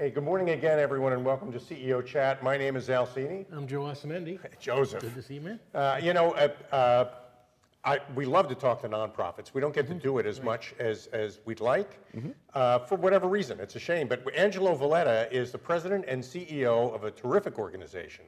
Hey, good morning again, everyone, and welcome to CEO Chat. My name is Al Cini. I'm Joe Osamendi. Joseph. Good to see you, man. We love to talk to nonprofits. We don't get to do it as much as we'd like for whatever reason. It's a shame. But Angelo Valletta is the president and CEO of a terrific organization.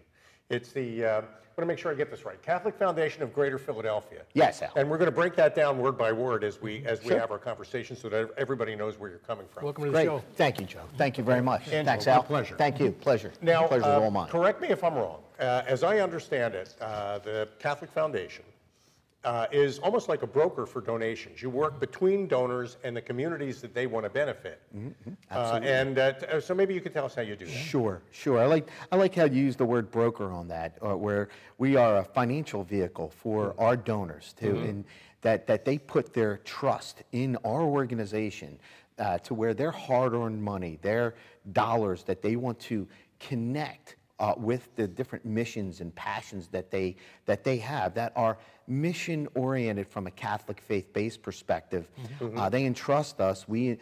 It's the, I want to make sure I get this right, Catholic Foundation of Greater Philadelphia. Yes, Al. And we're going to break that down word by word as we have our conversation so that everybody knows where you're coming from. Welcome to the Great. show. Thank you, Joe. Thank you very much. Angelo, Thanks, Al. my pleasure. Thank you. Pleasure. Now, Pleasure's all mine. correct me if I'm wrong. As I understand it, the Catholic Foundation is almost like a broker for donations. You work between donors and the communities that they want to benefit. Absolutely. So maybe you could tell us how you do that. Sure. I like how you use the word broker on that, where we are a financial vehicle for our donors and that they put their trust in our organization to where their hard-earned money, their dollars that they want to connect with the different missions and passions that they have that are mission-oriented from a Catholic faith-based perspective. They entrust us. We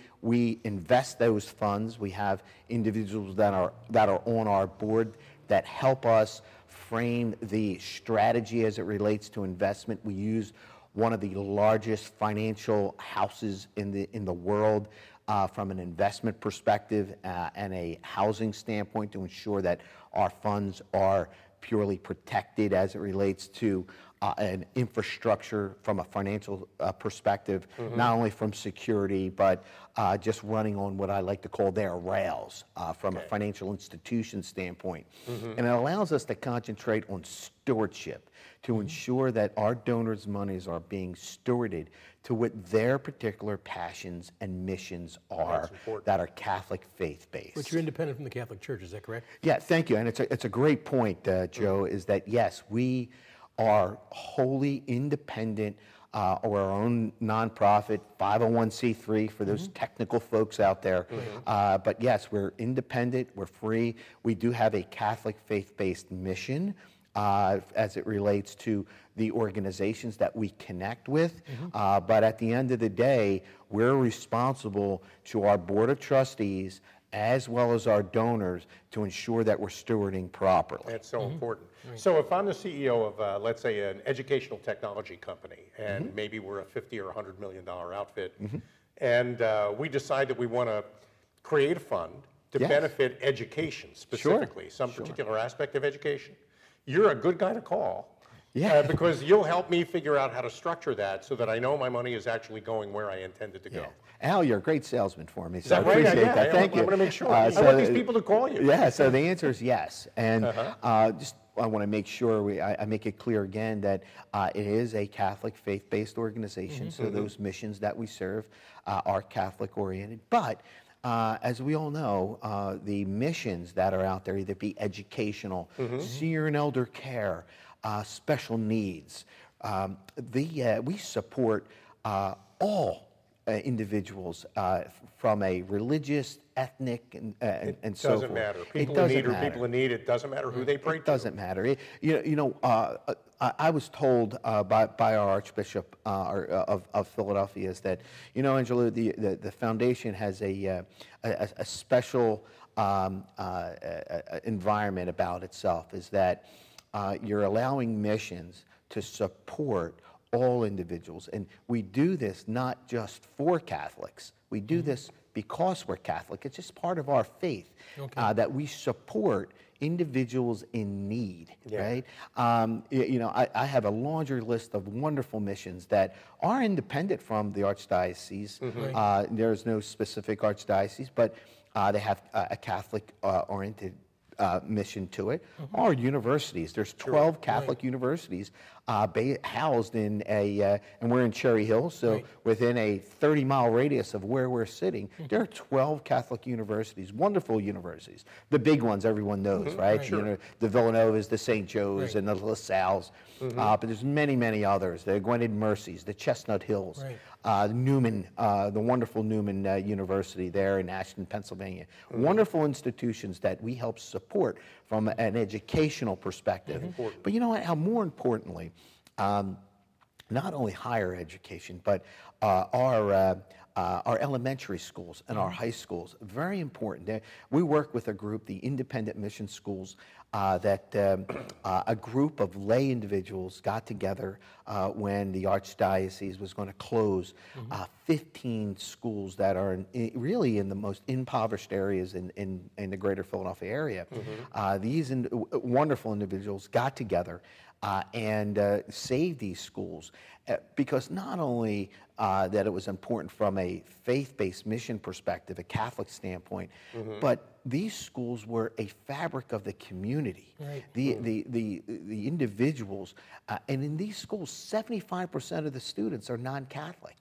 invest those funds. We have individuals that are on our board that help us frame the strategy as it relates to investment. We use one of the largest financial houses in the world from an investment perspective and a housing standpoint to ensure that our funds are purely protected as it relates to an infrastructure from a financial perspective, not only from security, but just running on what I like to call their rails from a financial institution standpoint. And it allows us to concentrate on stewardship to ensure that our donors' monies are being stewarded to what their particular passions and missions are that are Catholic faith-based. But you're independent from the Catholic Church, is that correct? Yeah, thank you. And it's a great point, Joe, is that yes, we are wholly independent or our own nonprofit, 501c3 for those technical folks out there. But yes, we're independent, we're free. We do have a Catholic faith-based mission as it relates to the organizations that we connect with. But at the end of the day, we're responsible to our Board of Trustees as well as our donors to ensure that we're stewarding properly. That's so important. So if I'm the CEO of, let's say, an educational technology company, and maybe we're a $50 or $100 million outfit, and we decide that we want to create a fund to benefit education specifically, some particular aspect of education, you're a good guy to call. Because you'll help me figure out how to structure that so that I know my money is actually going where I intended to go. Al, you're a great salesman for me, so Is that I appreciate that. Thank you. I'm going to make sure. I want these people to call you. Yeah, so the answer is yes. And just I want to make sure I make it clear again that it is a Catholic faith-based organization, so those missions that we serve are Catholic-oriented. But as we all know, the missions that are out there, either be educational, senior and elder care, special needs. We support all individuals from a religious, ethnic, and so forth. It doesn't matter. People in need or people in need, it doesn't matter who they pray to. It doesn't matter. I was told by our Archbishop of Philadelphia is that, Angelo, the foundation has a special environment about itself, is that you're allowing missions to support all individuals. And we do this not just for Catholics. We do this because we're Catholic. It's just part of our faith that we support individuals in need, right? I have a laundry list of wonderful missions that are independent from the Archdiocese. There's no specific Archdiocese, but they have a Catholic-oriented mission to it. Our universities, there's 12 Catholic universities housed in and we're in Cherry Hill, so within a 30-mile radius of where we're sitting, there are 12 Catholic universities, wonderful universities. The big ones everyone knows, right? The Villanovas, the St. Joe's, and the LaSalle's. But there's many, many others. The Gwynedd Mercy's, the Chestnut Hills, Newman, the wonderful Newman University there in Ashton, Pennsylvania. Wonderful institutions that we help support from an educational perspective. But you know what, Al, more importantly, not only higher education, but our our elementary schools and our high schools. Very important. We work with a group, the Independent Mission Schools, that a group of lay individuals got together when the Archdiocese was going to close 15 schools that are really in the most impoverished areas in the greater Philadelphia area. These wonderful individuals got together and saved these schools because not only that it was important from a faith-based mission perspective, a Catholic standpoint, but these schools were a fabric of the community, the individuals, and in these schools, 75% of the students are non-Catholic.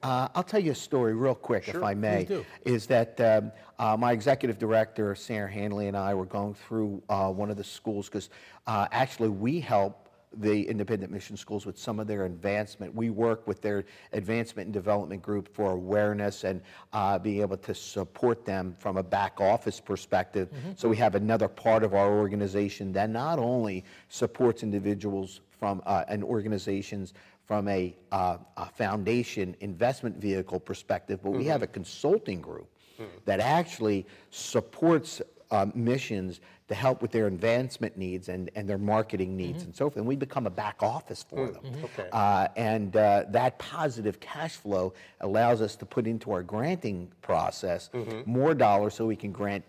I'll tell you a story real quick, if I may. Please do. Is that my executive director, Sarah Hanley, and I were going through one of the schools because actually we help the independent mission schools with some of their advancement. We work with their advancement and development group for awareness and being able to support them from a back office perspective. So we have another part of our organization that not only supports individuals from and organizations from a foundation investment vehicle perspective, but we have a consulting group that actually supports missions to help with their advancement needs and their marketing needs and so forth. And we become a back office for them. And that positive cash flow allows us to put into our granting process more dollars so we can grant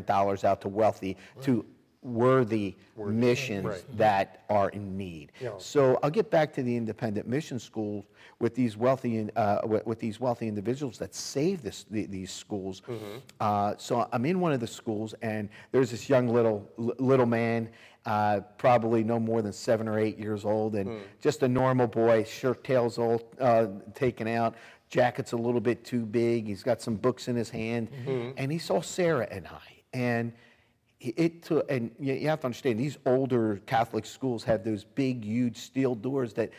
dollars out to worthy missions that are in need. So I'll get back to the independent mission schools with these wealthy individuals that save these schools. So I'm in one of the schools, and there's this young little man, probably no more than 7 or 8 years old, and just a normal boy, shirt tails all taken out, jacket's a little bit too big. He's got some books in his hand, and he saw Sarah and I, and and you have to understand, these older Catholic schools have those big, huge steel doors that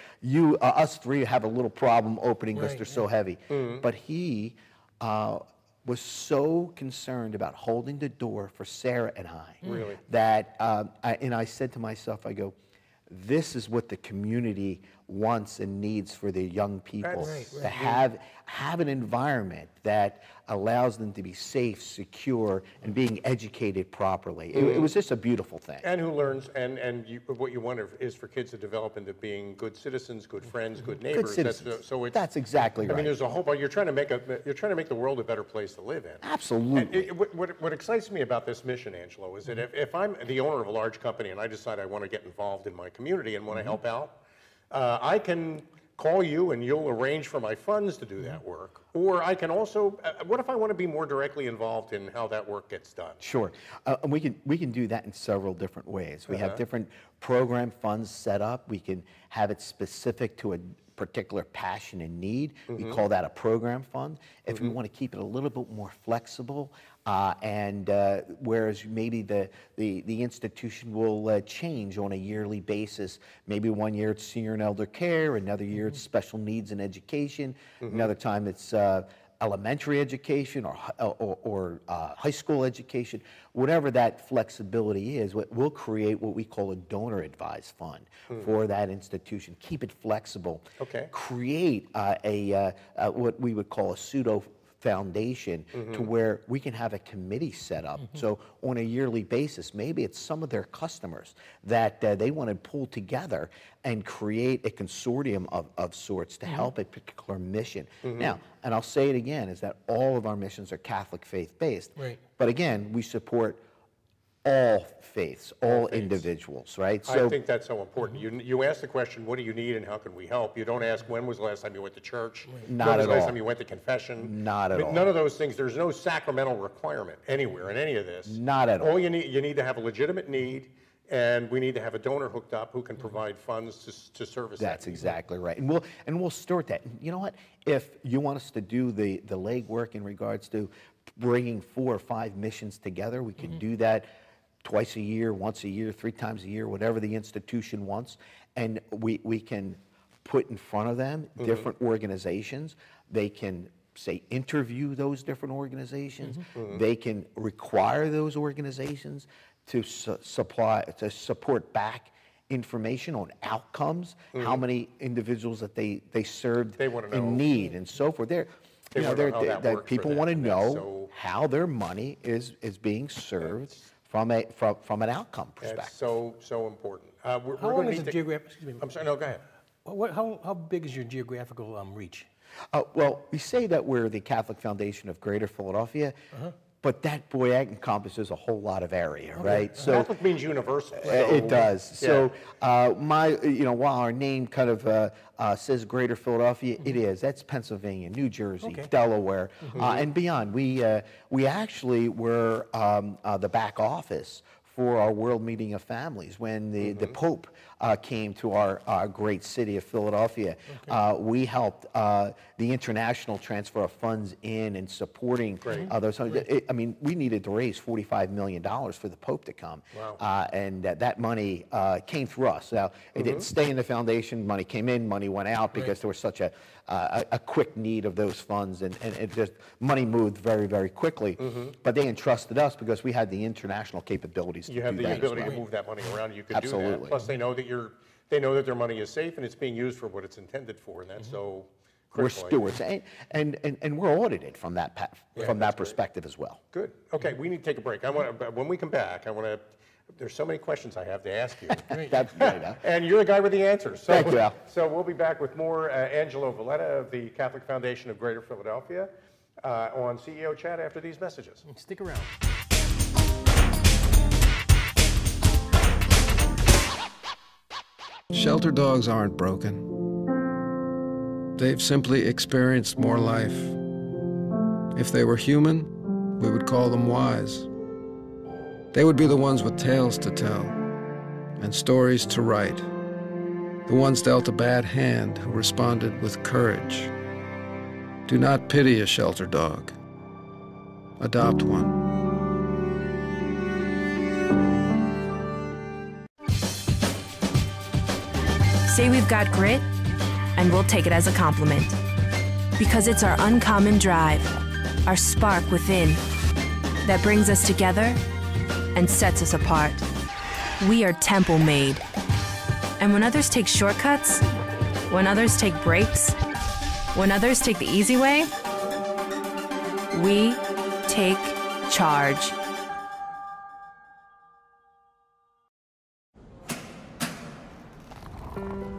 us three have a little problem opening because they're so heavy. But he was so concerned about holding the door for Sarah and I, that I said to myself, I go, this is what the community wants and needs for their young people, to have an environment that allows them to be safe, secure, and being educated properly. It was just a beautiful thing. And who learns, what you want is for kids to develop into being good citizens, good friends, good neighbors. Good citizens. That's exactly right. I mean, there's a whole bunch. You're trying to make the world a better place to live in. Absolutely. And what excites me about this mission, Angelo, is that if I'm the owner of a large company and I decide I want to get involved in my community and want to help out, I can call you and you'll arrange for my funds to do that work. Or I can also, what if I want to be more directly involved in how that work gets done? Sure. We can do that in several different ways. We have different program funds set up. We can have it specific to a particular passion and need. We call that a program fund. If we want to keep it a little bit more flexible, whereas maybe the institution will change on a yearly basis. Maybe one year it's senior and elder care, another year it's special needs and education, another time it's elementary education or high school education. Whatever that flexibility is, we'll create what we call a donor advised fund for that institution. Keep it flexible. Create what we would call a pseudo foundation to where we can have a committee set up. So on a yearly basis, maybe it's some of their customers that they want to pull together and create a consortium of sorts to help a particular mission. Now, and I'll say it again, is that all of our missions are Catholic faith-based. But again, we support all faiths, all individuals, right? So I think that's so important. You ask the question, what do you need and how can we help? You don't ask, when was the last time you went to church? Not when was at the last all. time you went to confession? Not at all. None of those things. There's no sacramental requirement anywhere in any of this. Not at all. All you need to have a legitimate need, and we need to have a donor hooked up who can provide funds to service that. That's exactly right. And we'll steward that. You know what? If you want us to do the legwork in regards to bringing 4 or 5 missions together, we can do that twice a year, once a year, 3 times a year, whatever the institution wants. And we can put in front of them different organizations. They can, say, interview those different organizations. They can require those organizations to support back information on outcomes, how many individuals that they served in need, and so forth. They want to know how that works for people them. want to And know so- how their money is being served from an outcome That's perspective. so important. We're How going long to is need the to. geographic, excuse me, I'm sorry. No, go ahead. how big is your geographical reach? Well, we say that we're the Catholic Foundation of Greater Philadelphia, but that encompasses a whole lot of area, right? So Catholic means universal. it does. yeah. So while our name kind of says Greater Philadelphia, it is. That's Pennsylvania, New Jersey, Delaware, and beyond. We actually were the back office for our World Meeting of Families. When the Pope came to our great city of Philadelphia, we helped the international transfer of funds in and supporting those. I mean, we needed to raise $45 million for the Pope to come. Wow. And that money came through us. Now, it didn't stay in the foundation. Money came in, money went out because there was such a quick need of those funds, and it just money moved very, very quickly. But they entrusted us because we had the international capabilities to You have do the that as ability well. to move that money around. You can do Absolutely. that. Plus, they know that their money is safe and it's being used for what it's intended for, and that's so We're critical. stewards, and we're audited from that that's great. perspective as well. Good. Okay, we need to take a break. When we come back, there's so many questions I have to ask you. That's great. Huh? And you're the guy with the answers. So, Thank you, Al. So we'll be back with more Angelo Valletta of the Catholic Foundation of Greater Philadelphia on CEO Chat after these messages. Stick around. Shelter dogs aren't broken. They've simply experienced more life. If they were human, we would call them wise. They would be the ones with tales to tell and stories to write. The ones dealt a bad hand who responded with courage. Do not pity a shelter dog. Adopt one. Say we've got grit, and we'll take it as a compliment. Because it's our uncommon drive, our spark within, that brings us together and sets us apart. We are temple made. And when others take shortcuts, when others take breaks, when others take the easy way, we take charge.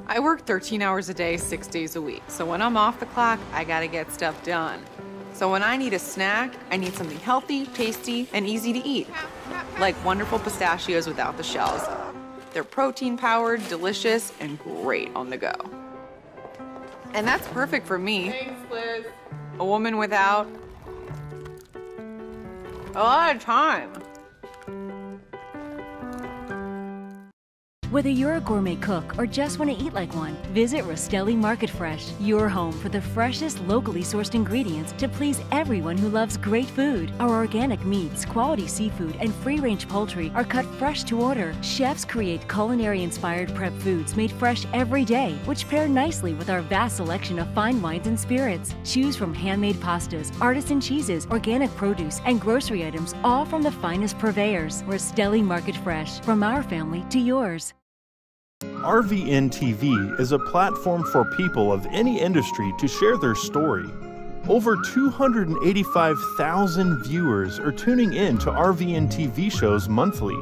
I work 13 hours a day, 6 days a week. So when I'm off the clock, I gotta get stuff done. So when I need a snack, I need something healthy, tasty, and easy to eat. Like wonderful pistachios without the shells. They're protein-powered, delicious, and great on the go. And that's perfect for me. Thanks, Liz. A woman without a lot of time. Whether you're a gourmet cook or just want to eat like one, visit Rostelli Market Fresh, your home for the freshest, locally sourced ingredients to please everyone who loves great food. Our organic meats, quality seafood, and free-range poultry are cut fresh to order. Chefs create culinary-inspired prep foods made fresh every day, which pair nicely with our vast selection of fine wines and spirits. Choose from handmade pastas, artisan cheeses, organic produce, and grocery items, all from the finest purveyors. Rostelli Market Fresh, from our family to yours. RVN TV is a platform for people of any industry to share their story. Over 285,000 viewers are tuning in to RVN TV shows monthly.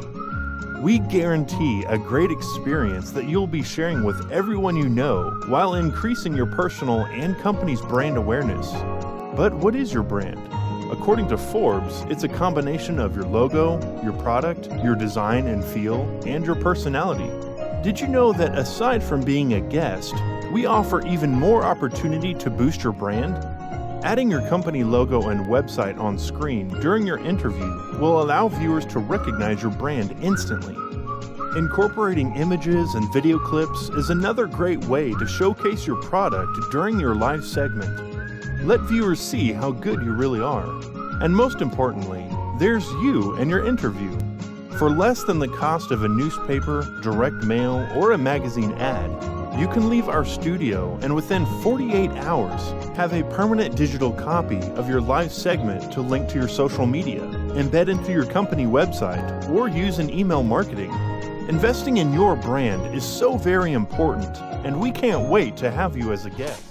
We guarantee a great experience that you'll be sharing with everyone you know while increasing your personal and company's brand awareness. But what is your brand? According to Forbes, it's a combination of your logo, your product, your design and feel, and your personality. Did you know that aside from being a guest, we offer even more opportunity to boost your brand? Adding your company logo and website on screen during your interview will allow viewers to recognize your brand instantly. Incorporating images and video clips is another great way to showcase your product during your live segment. Let viewers see how good you really are. And most importantly, there's you and your interview. For less than the cost of a newspaper, direct mail, or a magazine ad, you can leave our studio and within 48 hours have a permanent digital copy of your live segment to link to your social media, embed into your company website, or use in email marketing. Investing in your brand is so very important, and we can't wait to have you as a guest.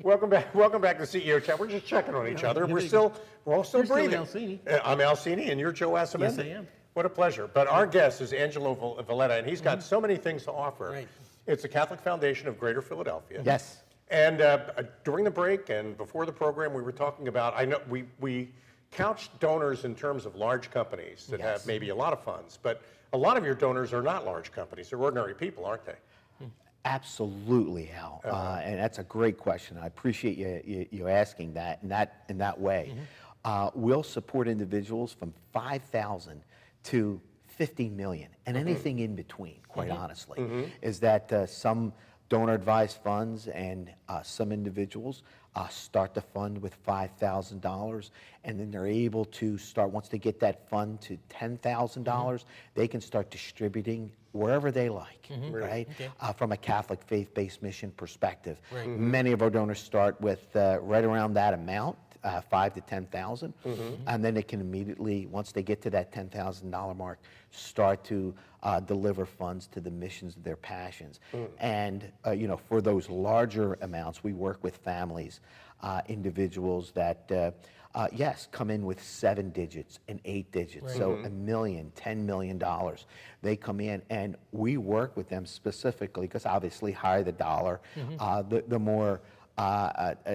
Welcome back to CEO Chat. We're just checking on each other. We're all still breathing. You're still Alcini. I'm Alcini, and you're Joe Asamendi. Yes, I am. What a pleasure. But our guest is Angelo Valletta, and he's got so many things to offer. Right. It's the Catholic Foundation of Greater Philadelphia. Yes. And during the break and before the program, we were talking about, I know we couched donors in terms of large companies that have maybe a lot of funds, but a lot of your donors are not large companies. They're ordinary people, aren't they? Absolutely, Al. And that's a great question. I appreciate you asking that in that way. We'll support individuals from 5,000 to 50 million, and anything in between, quite honestly. Is that some donor-advised funds and some individuals start the fund with $5,000, and then they're able to start, once they get that fund to $10,000, they can start distributing wherever they like, right? Okay. From a Catholic faith-based mission perspective. Right. Many of our donors start with right around that amount, 5 to 10,000, and then they can immediately, once they get to that $10,000 mark, start to deliver funds to the missions of their passions. And you know, for those larger amounts, we work with families, individuals that yes, come in with 7 digits and 8 digits, so $1 million, $10 million. They come in, and we work with them specifically because obviously higher the dollar, the more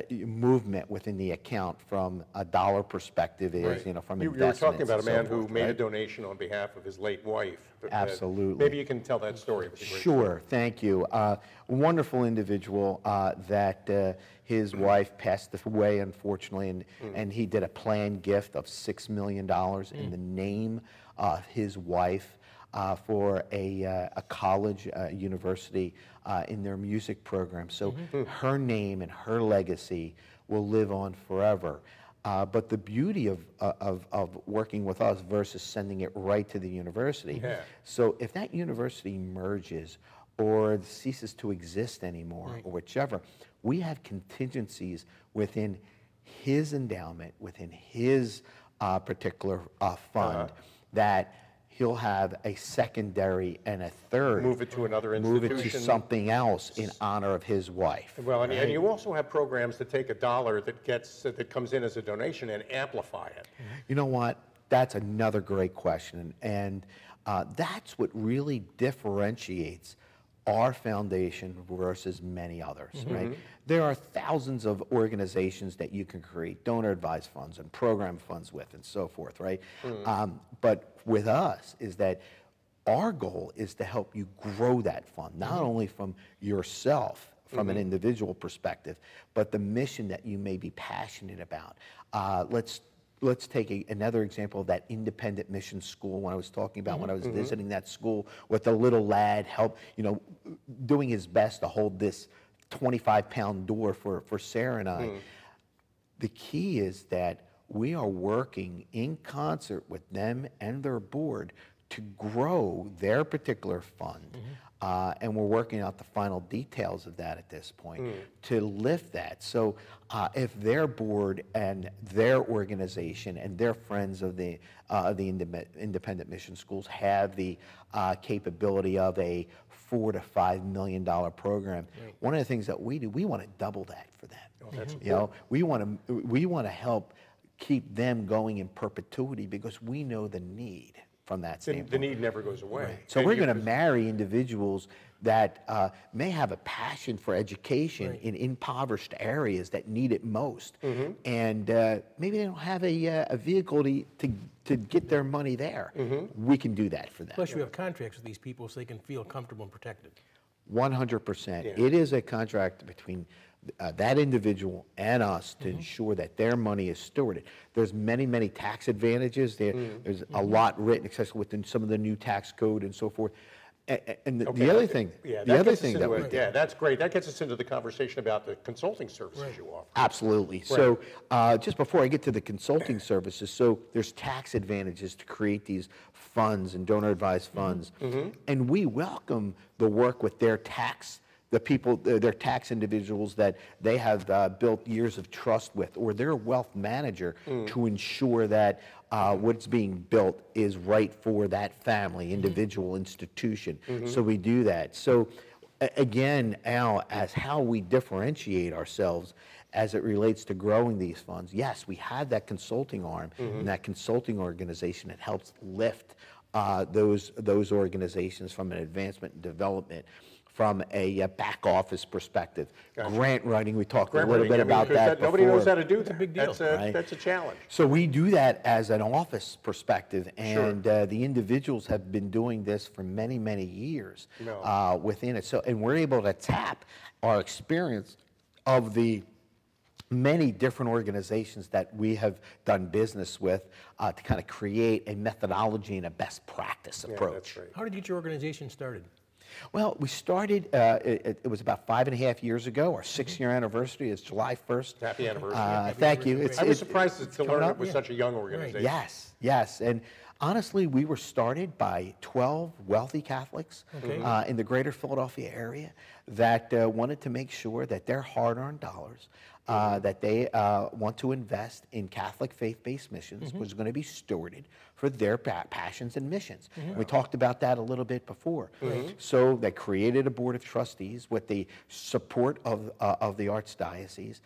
movement within the account from a dollar perspective is, you know, from investments. You were talking about a man who made a donation on behalf of his late wife. Absolutely. Maybe you can tell that story. Sure, thank you. A wonderful individual that his wife passed away, unfortunately, and he did a planned gift of $6 million in the name of his wife for a college, university in their music program. So her name and her legacy will live on forever. But the beauty of working with us versus sending it right to the university. So if that university merges or ceases to exist anymore or whichever, we have contingencies within his endowment, within his particular fund that he'll have a secondary and a third. Move it to another institution. Move it to something else in honor of his wife. Well, and you also have programs that take a dollar that comes in as a donation and amplify it. You know what? That's another great question, and that's what really differentiates our foundation versus many others, right? There are thousands of organizations that you can create donor-advised funds and program funds with and so forth, right? But with us is that our goal is to help you grow that fund, not only from yourself, from an individual perspective, but the mission that you may be passionate about. Let's take another example of that independent mission school when I was talking about when I was visiting that school with a little lad doing his best to hold this 25-pound door for Sarah and I. The key is that we are working in concert with them and their board to grow their particular fund. And we're working out the final details of that at this point to lift that. So if their board and their organization and their friends of the independent mission schools have the capability of a $4 to $5 million program, one of the things that we do, we want to double that for them. You know, we want to help keep them going in perpetuity because we know the need. From that standpoint. The need never goes away. Right. So we're going to marry individuals that may have a passion for education in impoverished areas that need it most, and maybe they don't have a vehicle to get their money there. We can do that for them. Plus, you have contracts with these people so they can feel comfortable and protected. 100%. It is a contract between that individual and us to ensure that their money is stewarded. There's many tax advantages. There's a lot written, especially within some of the new tax code and so forth. And the other thing, that we do. Yeah, that's great. That gets us into the conversation about the consulting services you offer. Absolutely. So just before I get to the consulting services, so there's tax advantages to create these funds and donor-advised funds. And we welcome the work with their tax the people, their tax individuals that they have built years of trust with, or their wealth manager to ensure that what's being built is right for that family, individual, institution. So we do that. So again, Al, as how we differentiate ourselves as it relates to growing these funds, yes, we have that consulting arm and that consulting organization that helps lift those organizations from an advancement and development, from a back office perspective. Grant writing, we talked a little bit about that before. Nobody knows how to do that. That's a big deal. That's a challenge. So we do that as an office perspective, and the individuals have been doing this for many, many years within it. So, and we're able to tap our experience of the many different organizations that we have done business with to kind of create a methodology and a best practice approach. That's right. How did you get your organization started? Well, we started, it was about 5.5 years ago. Our 6-year anniversary is July 1st. Happy anniversary. Thank you. I was surprised to learn it was such a young organization. Yes, yes. And honestly, we were started by 12 wealthy Catholics in the greater Philadelphia area that wanted to make sure that their hard-earned dollars that they want to invest in Catholic faith-based missions was going to be stewarded for their passions and missions. We talked about that a little bit before. So they created a board of trustees with the support of the Archdiocese,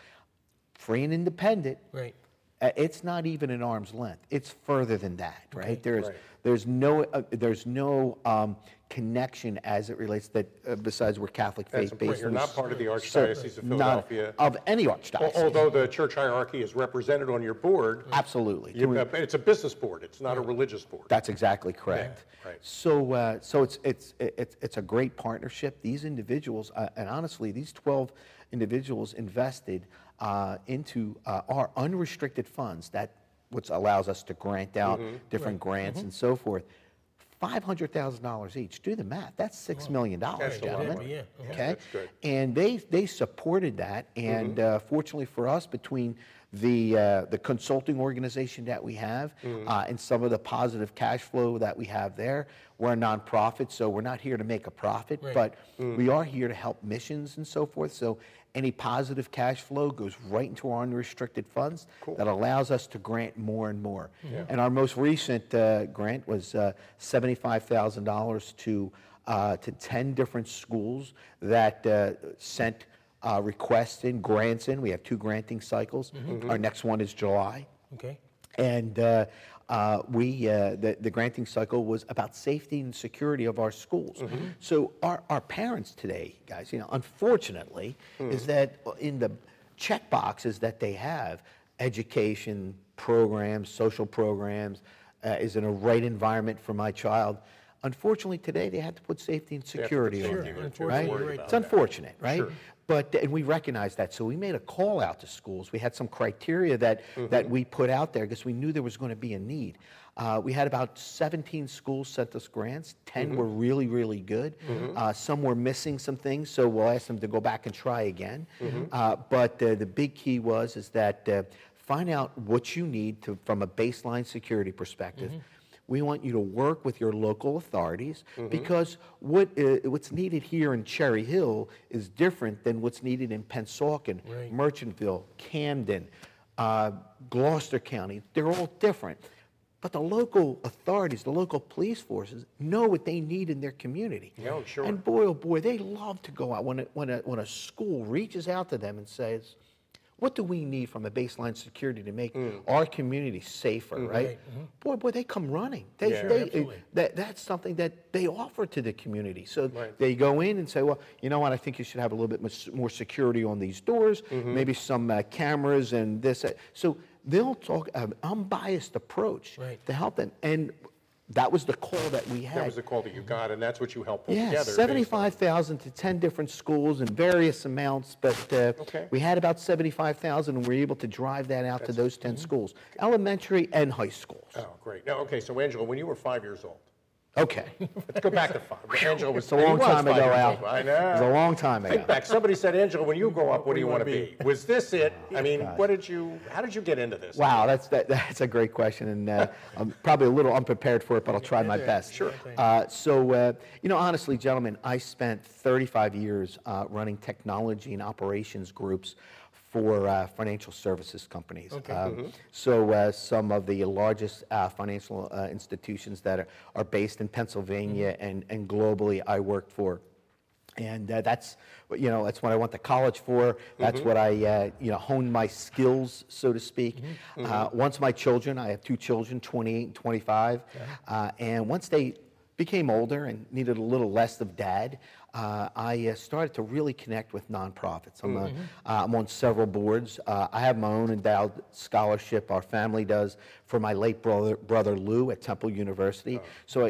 free and independent. Right. It's not even an arm's length. It's further than that, right? Okay. There's no connection as it relates that besides we're Catholic faith-based. You're not part of the Archdiocese of Philadelphia. Not of any archdiocese. Although the church hierarchy is represented on your board. Absolutely. It's a business board. It's not a religious board. That's exactly correct. Yeah, right. So it's a great partnership. These individuals, and honestly, these 12 individuals invested into our unrestricted funds, which allows us to grant out different grants and so forth. $500,000 each. Do the math. That's $6 million, gentlemen. Yeah. Okay. That's good. And they supported that, and fortunately for us, between the consulting organization that we have and some of the positive cash flow that we have there, we're a nonprofit, so we're not here to make a profit, but we are here to help missions and so forth. So any positive cash flow goes right into our unrestricted funds that allows us to grant more and more. And our most recent grant was $75,000 to 10 different schools that sent requests in, grants in. We have 2 granting cycles. Our next one is July. Okay. And the granting cycle was about safety and security of our schools. So our parents today, guys, unfortunately, is that in the check boxes that they have, education programs, social programs, is in a right environment for my child. Unfortunately, today they have to put safety and security on there, right? It's unfortunate, right? And we recognize that, so we made a call out to schools. We had some criteria that we put out there because we knew there was going to be a need. We had about 17 schools sent us grants. 10 were really, really good. Some were missing some things, so we'll ask them to go back and try again. But the big key is that find out what you need from a baseline security perspective. We want you to work with your local authorities because what's needed here in Cherry Hill is different than what's needed in Pennsauken, Merchantville, Camden, Gloucester County. They're all different. But the local authorities, the local police forces, know what they need in their community. And boy, oh boy, they love to go out when a school reaches out to them and says, what do we need from a baseline security to make our community safer, right? Boy, they come running. That's something that they offer to the community. So they go in and say, well, you know what, I think you should have a little bit more security on these doors, maybe some cameras and this. So they'll talk an unbiased approach to help them. And that was the call that we had. That was the call that you got, and that's what you helped put together. Yeah, 75,000 to 10 different schools in various amounts, but we had about 75,000, and we were able to drive that out to those 10 schools, elementary and high schools. Oh, great. Now, so Angelo, when you were 5 years old. Okay. Let's go back to 5. Angelo was. It's a long time ago, Al. I know. It was a long time ago. Think back. Somebody said, Angelo, when you grow up, what do you want to be? Was this it? I mean, how did you get into this? Wow, that's a great question, and I'm probably a little unprepared for it, but I'll try my best. Sure. Honestly, gentlemen, I spent 35 years running technology and operations groups for financial services companies. Some of the largest financial institutions that are based in Pennsylvania and globally I worked for. And that's what I went to college for. That's what I, honed my skills, so to speak. Once my children, I have 2 children, 28 and 25, and once they became older and needed a little less of dad, I started to really connect with nonprofits. I'm on several boards. I have my own endowed scholarship, our family does, for my late brother Lou at Temple University. So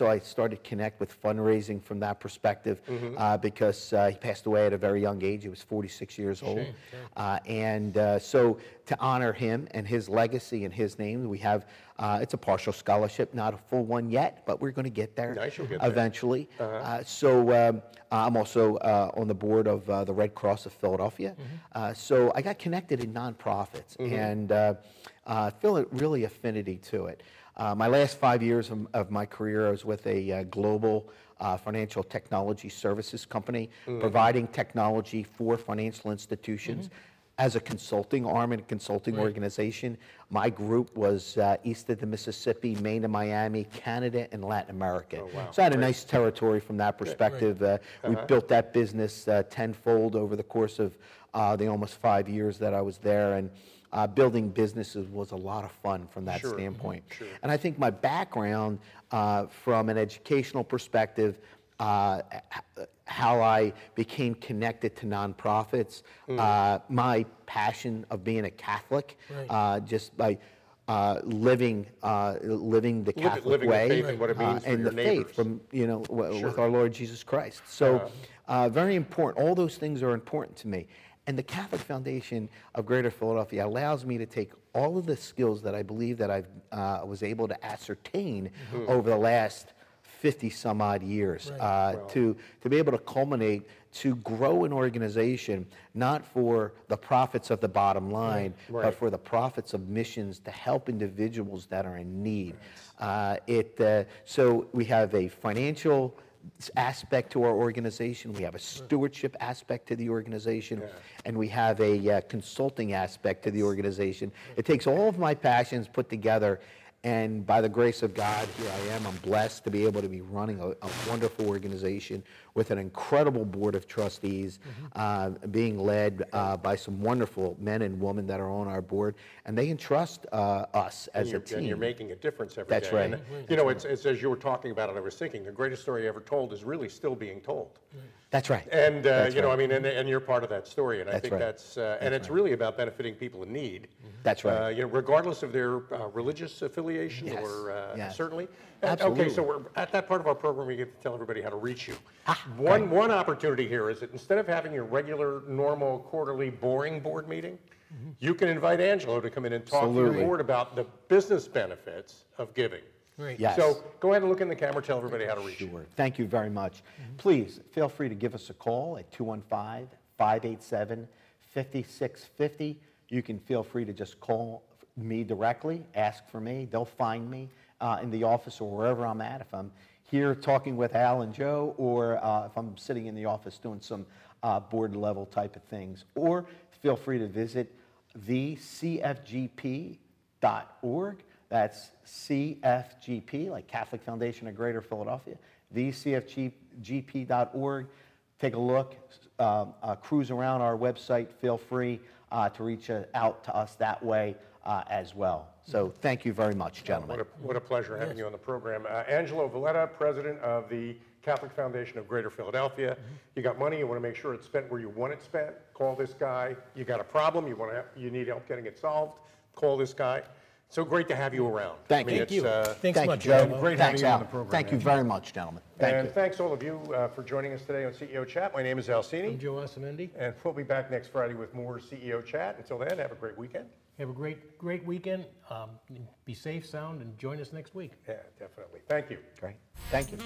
I started to connect with fundraising from that perspective because he passed away at a very young age. He was 46 years old. So to honor him and his legacy and his name, we have, it's a partial scholarship, not a full one yet, but we're going to get there eventually. I'm also on the board of the Red Cross of Philadelphia. So I got connected in nonprofits and feel a really affinity to it. My last 5 years of my career, I was with a global financial technology services company, providing technology for financial institutions. As a consulting arm and a consulting organization, my group was east of the Mississippi, Maine to Miami, Canada, and Latin America. So I had a nice territory from that perspective. We built that business tenfold over the course of the almost 5 years that I was there, and building businesses was a lot of fun from that standpoint. And I think my background from an educational perspective, how I became connected to nonprofits, my passion of being a Catholic, just by living the Catholic way, the faith and what it means and for the your faith neighbors. from with our Lord Jesus Christ. So very important. All those things are important to me. And the Catholic Foundation of Greater Philadelphia allows me to take all of the skills that I believe that I was able to ascertain over the last 50 some odd years to be able to culminate, to grow an organization, not for the profits of the bottom line, but for the profits of missions to help individuals that are in need. So we have a financial aspect to our organization, we have a stewardship aspect to the organization, and we have a consulting aspect to the organization. It takes all of my passions put together, and by the grace of God, here I am. I'm blessed to be able to be running a wonderful organization with an incredible board of trustees, being led by some wonderful men and women that are on our board, and they entrust us as a team. And you're making a difference every day. That's right. And, it's as you were talking about it, I was thinking, the greatest story ever told is really still being told. That's right. And, and you're part of that story, and I think that's it's really about benefiting people in need. That's right. Regardless of their religious affiliation or certainly. Okay, so we're at that part of our program, we get to tell everybody how to reach you. One opportunity here is that instead of having your regular, normal, quarterly, boring board meeting, you can invite Angelo to come in and talk to your board about the business benefits of giving. Great. Yes. So go ahead and look in the camera, tell everybody how to reach you. Thank you very much. Please feel free to give us a call at 215-587-5650. You can feel free to just call me directly, ask for me. They'll find me in the office or wherever I'm at. If I'm here talking with Al and Joe, or if I'm sitting in the office doing some board level type of things. Or feel free to visit thecfgp.org. That's CFGP, like Catholic Foundation of Greater Philadelphia, thecfgp.org. Take a look, cruise around our website. Feel free to reach out to us that way as well. So thank you very much, gentlemen. What a pleasure having you on the program. Angelo Valletta, president of the Catholic Foundation of Greater Philadelphia. You got money, you want to make sure it's spent where you want it spent, call this guy. You got a problem, you need help getting it solved, call this guy. So great to have you around. Thank you. Thanks Thank much, you, Joe. Great having you on the program. Thank you very much, gentlemen. And thanks all of you for joining us today on CEO Chat. My name is Alcini. I'm Joe Asamendi. And we'll be back next Friday with more CEO Chat. Until then, have a great weekend. Have a great weekend. Be safe, sound, and join us next week. Yeah, definitely. Thank you. Great. Thank you.